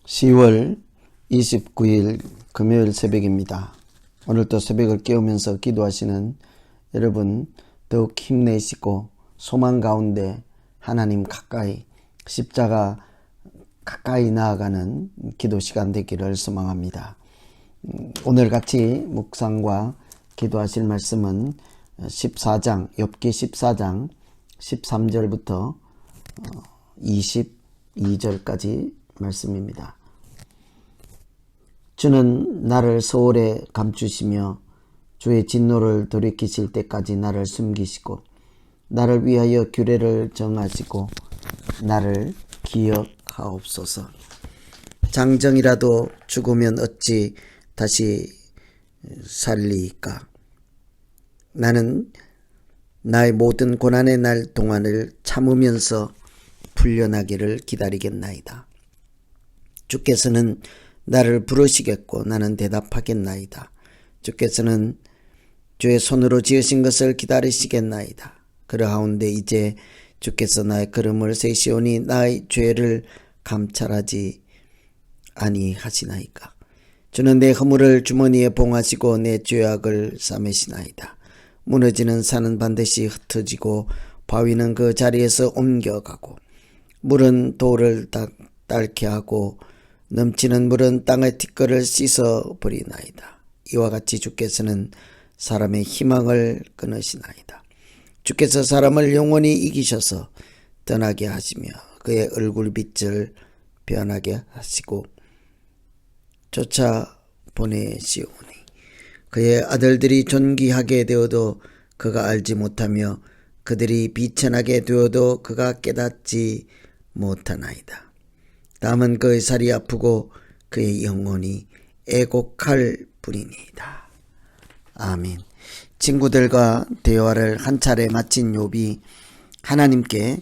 10월 29일 금요일 새벽입니다. 오늘도 새벽을 깨우면서 기도하시는 여러분 더욱 힘내시고 소망 가운데 하나님 가까이 십자가 가까이 나아가는 기도 시간 되기를 소망합니다. 오늘 같이 묵상과 기도하실 말씀은 14장 욥기 14장 13절부터 22절까지 말씀입니다. 주는 나를 소홀에 감추시며 주의 진노를 돌이키실 때까지 나를 숨기시고 나를 위하여 규례를 정하시고 나를 기억하옵소서. 장정이라도 죽으면 어찌 다시 살리까? 나는 나의 모든 고난의 날 동안을 참으면서 풀려나기를 기다리겠나이다. 주께서는 나를 부르시겠고 나는 대답하겠나이다. 주께서는 주의 손으로 지으신 것을 기다리시겠나이다. 그러하온데 이제 주께서 나의 걸음을 세시오니 나의 죄를 감찰하지 아니하시나이까. 주는 내 허물을 주머니에 봉하시고 내 죄악을 싸매시나이다. 무너지는 산은 반드시 흩어지고 바위는 그 자리에서 옮겨가고 물은 돌을 닳게 하고 넘치는 물은 땅의 티끌을 씻어버리나이다. 이와 같이 주께서는 사람의 희망을 끊으시나이다. 주께서 사람을 영원히 이기셔서 떠나게 하시며 그의 얼굴빛을 변하게 하시고 쫓아보내시오니 그의 아들들이 존귀하게 되어도 그가 알지 못하며 그들이 비천하게 되어도 그가 깨닫지 못하나이다. 다음은 그의 살이 아프고 그의 영혼이 애곡할 뿐이니이다. 아멘. 친구들과 대화를 한 차례 마친 욥이 하나님께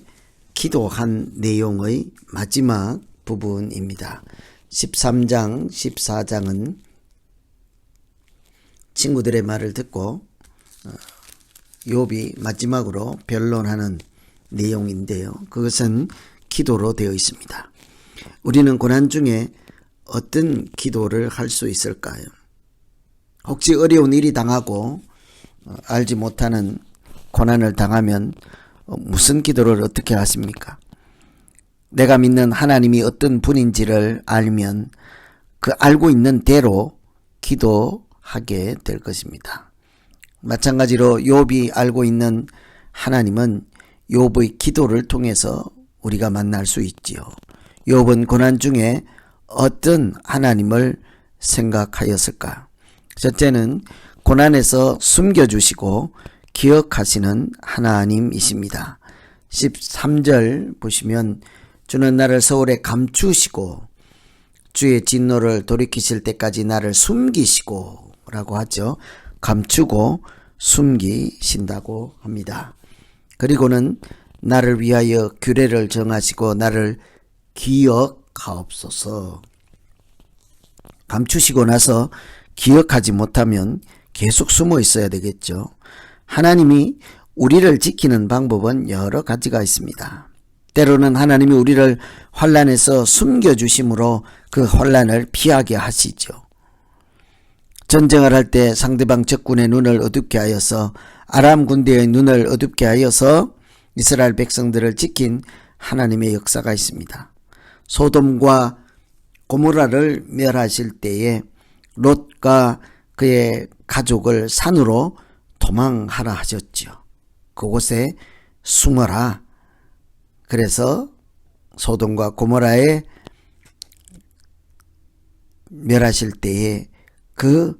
기도한 내용의 마지막 부분입니다. 13장, 14장은 친구들의 말을 듣고 욥이 마지막으로 변론하는 내용인데요. 그것은 기도로 되어 있습니다. 우리는 고난 중에 어떤 기도를 할 수 있을까요? 혹시 어려운 일이 당하고 알지 못하는 고난을 당하면 무슨 기도를 어떻게 하십니까? 내가 믿는 하나님이 어떤 분인지를 알면 그 알고 있는 대로 기도하게 될 것입니다. 마찬가지로 욥이 알고 있는 하나님은 욥의 기도를 통해서 우리가 만날 수 있지요. 욥은 고난 중에 어떤 하나님을 생각하였을까? 첫째는 고난에서 숨겨주시고 기억하시는 하나님이십니다. 13절 보시면 주는 나를 소홀에 감추시고 주의 진노를 돌이키실 때까지 나를 숨기시고 라고 하죠. 감추고 숨기신다고 합니다. 그리고는 나를 위하여 규례를 정하시고 나를 기억하옵소서. 감추시고 나서 기억하지 못하면 계속 숨어 있어야 되겠죠. 하나님이 우리를 지키는 방법은 여러 가지가 있습니다. 때로는 하나님이 우리를 환난에서 숨겨주심으로 그 환난을 피하게 하시죠. 전쟁을 할 때 상대방 적군의 눈을 어둡게 하여서 아람 군대의 눈을 어둡게 하여서 이스라엘 백성들을 지킨 하나님의 역사가 있습니다. 소돔과 고모라를 멸하실 때에 롯과 그의 가족을 산으로 도망하라 하셨죠. 그곳에 숨어라. 그래서 소돔과 고모라에 멸하실 때에 그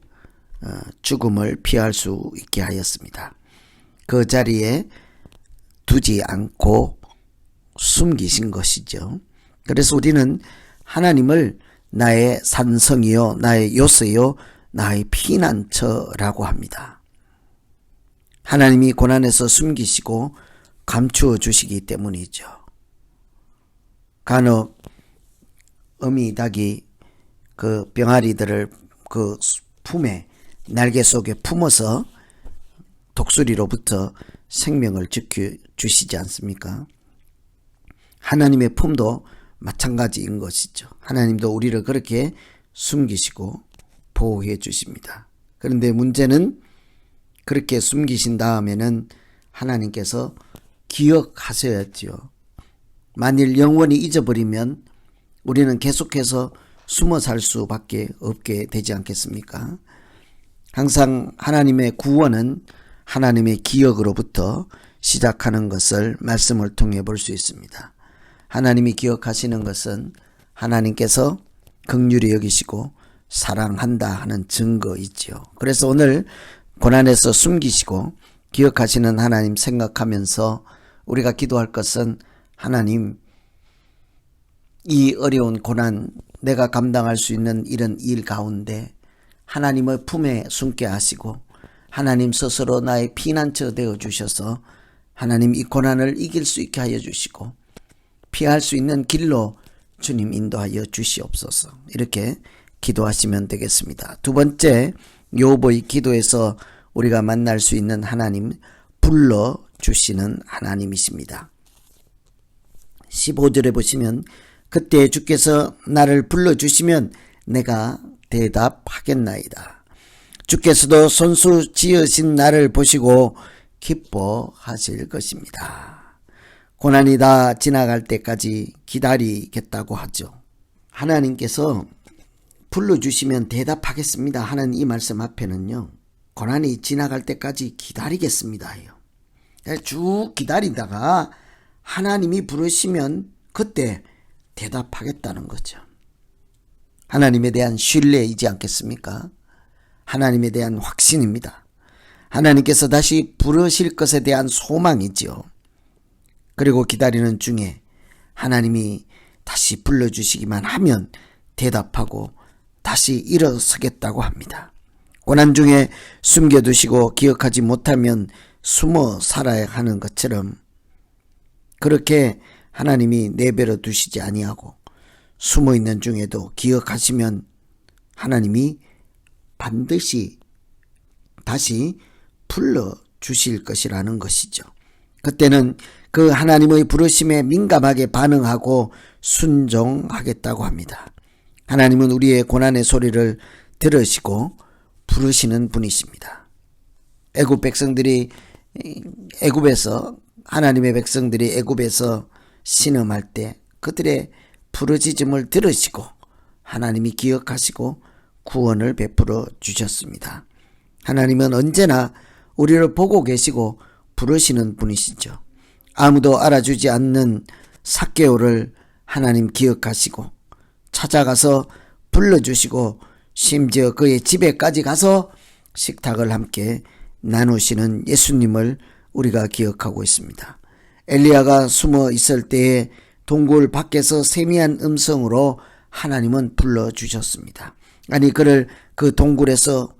죽음을 피할 수 있게 하였습니다. 그 자리에 두지 않고 숨기신 것이죠. 그래서 우리는 하나님을 나의 산성이요 나의 요새요 나의 피난처라고 합니다. 하나님이 고난에서 숨기시고 감추어 주시기 때문이죠. 간혹 어미닭이 그 병아리들을 그 품에 날개 속에 품어서 독수리로부터 생명을 지켜주시지 않습니까? 하나님의 품도 마찬가지인 것이죠. 하나님도 우리를 그렇게 숨기시고 보호해 주십니다. 그런데 문제는 그렇게 숨기신 다음에는 하나님께서 기억하셔야지요. 만일 영원히 잊어버리면 우리는 계속해서 숨어 살 수밖에 없게 되지 않겠습니까? 항상 하나님의 구원은 하나님의 기억으로부터 시작하는 것을 말씀을 통해 볼 수 있습니다. 하나님이 기억하시는 것은 하나님께서 긍휼히 여기시고 사랑한다 하는 증거이지요. 그래서 오늘 고난에서 숨기시고 기억하시는 하나님 생각하면서 우리가 기도할 것은 하나님, 이 어려운 고난, 내가 감당할 수 있는 이런 일 가운데 하나님의 품에 숨게 하시고 하나님 스스로 나의 피난처 되어 주셔서 하나님 이 고난을 이길 수 있게 하여 주시고 피할 수 있는 길로 주님 인도하여 주시옵소서. 이렇게 기도하시면 되겠습니다. 두 번째, 욥의 기도에서 우리가 만날 수 있는 하나님, 불러주시는 하나님이십니다. 15절에 보시면 그때 주께서 나를 불러주시면 내가 대답하겠나이다. 주께서도 손수 지으신 나를 보시고 기뻐하실 것입니다. 고난이 다 지나갈 때까지 기다리겠다고 하죠. 하나님께서 불러주시면 대답하겠습니다 하는 이 말씀 앞에는요, 고난이 지나갈 때까지 기다리겠습니다 해요. 쭉 기다리다가 하나님이 부르시면 그때 대답하겠다는 거죠. 하나님에 대한 신뢰이지 않겠습니까? 하나님에 대한 확신입니다. 하나님께서 다시 부르실 것에 대한 소망이지요. 그리고 기다리는 중에 하나님이 다시 불러주시기만 하면 대답하고 다시 일어서겠다고 합니다. 고난 중에 숨겨두시고 기억하지 못하면 숨어 살아야 하는 것처럼 그렇게 하나님이 내버려 두시지 아니하고 숨어있는 중에도 기억하시면 하나님이 반드시 다시 불러주실 것이라는 것이죠. 그때는 그 하나님의 부르심에 민감하게 반응하고 순종하겠다고 합니다. 하나님은 우리의 고난의 소리를 들으시고 부르시는 분이십니다. 애굽 백성들이 애굽에서 하나님의 백성들이 애굽에서 신음할 때 그들의 부르짖음을 들으시고 하나님이 기억하시고 구원을 베풀어 주셨습니다. 하나님은 언제나 우리를 보고 계시고 부르시는 분이시죠. 아무도 알아주지 않는 삭개오를 하나님 기억하시고 찾아가서 불러주시고 심지어 그의 집에까지 가서 식탁을 함께 나누시는 예수님을 우리가 기억하고 있습니다. 엘리야가 숨어 있을 때에 동굴 밖에서 세미한 음성으로 하나님은 불러주셨습니다. 아니 그를 그 동굴에서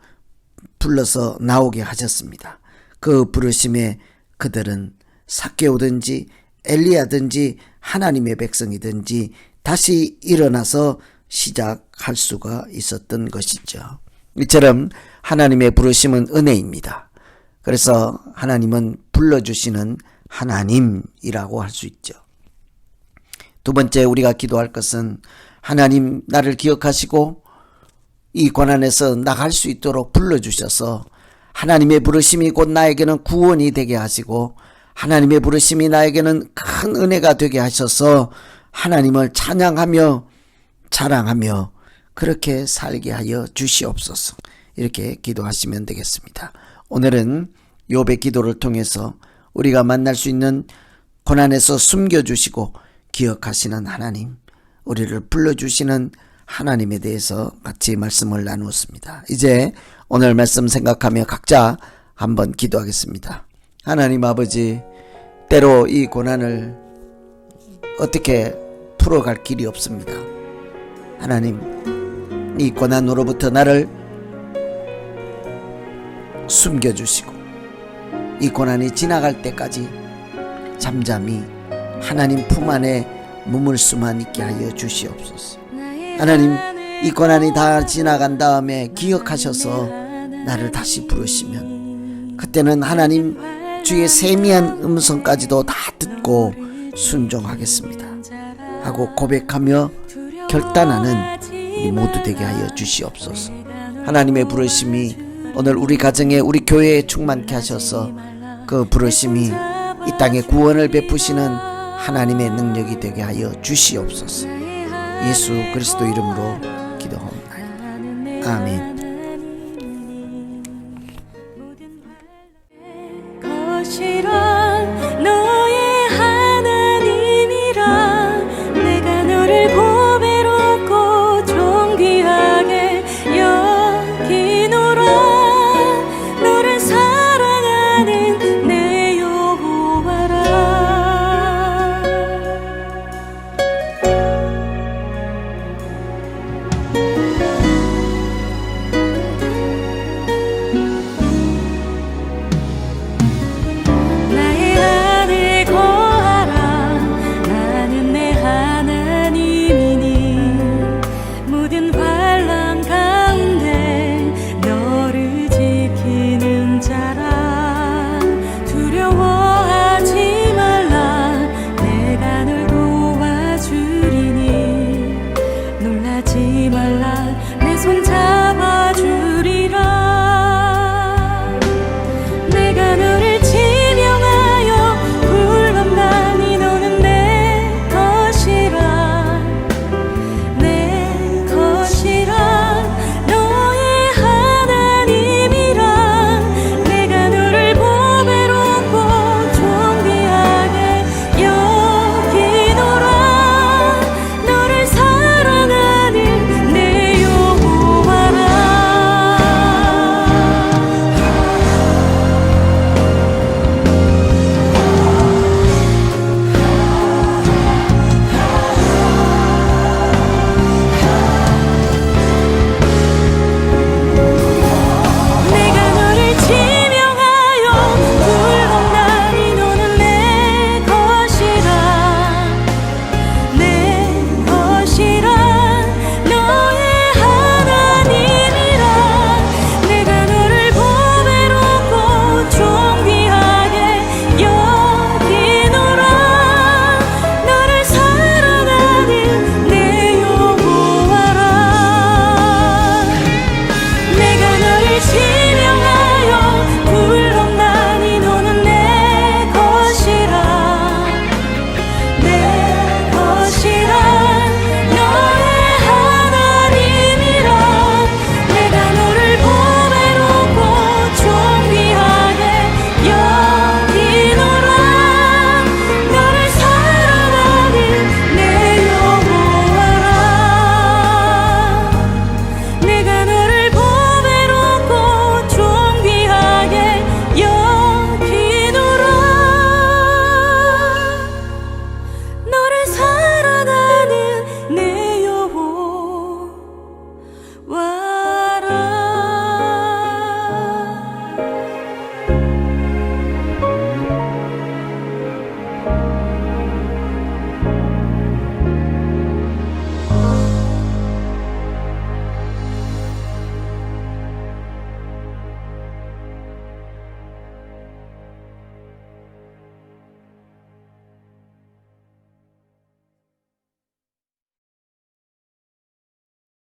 불러서 나오게 하셨습니다. 그 부르심에 그들은 삭개오든지 엘리야든지 하나님의 백성이든지 다시 일어나서 시작할 수가 있었던 것이죠. 이처럼 하나님의 부르심은 은혜입니다. 그래서 하나님은 불러주시는 하나님이라고 할 수 있죠. 두 번째 우리가 기도할 것은 하나님 나를 기억하시고 이 고난에서 나갈 수 있도록 불러주셔서 하나님의 부르심이 곧 나에게는 구원이 되게 하시고 하나님의 부르심이 나에게는 큰 은혜가 되게 하셔서 하나님을 찬양하며 자랑하며 그렇게 살게 하여 주시옵소서. 이렇게 기도하시면 되겠습니다. 오늘은 욥의 기도를 통해서 우리가 만날 수 있는 고난에서 숨겨주시고 기억하시는 하나님, 우리를 불러주시는 하나님에 대해서 같이 말씀을 나누었습니다. 이제 오늘 말씀 생각하며 각자 한번 기도하겠습니다. 하나님 아버지, 때로 이 고난을 어떻게 풀어갈 길이 없습니다. 하나님, 이 고난으로부터 나를 숨겨주시고 이 고난이 지나갈 때까지 잠잠히 하나님 품 안에 머물 수만 있게 하여 주시옵소서. 하나님, 이 고난이 다 지나간 다음에 기억하셔서 나를 다시 부르시면 그때는 하나님 주의 세미한 음성까지도 다 듣고 순종하겠습니다. 하고 고백하며 결단하는 우리 모두 되게 하여 주시옵소서. 하나님의 부르심이 오늘 우리 가정에 우리 교회에 충만케 하셔서 그 부르심이 이 땅에 구원을 베푸시는 하나님의 능력이 되게 하여 주시옵소서. 예수 그리스도 이름으로 기도합니다. 아멘.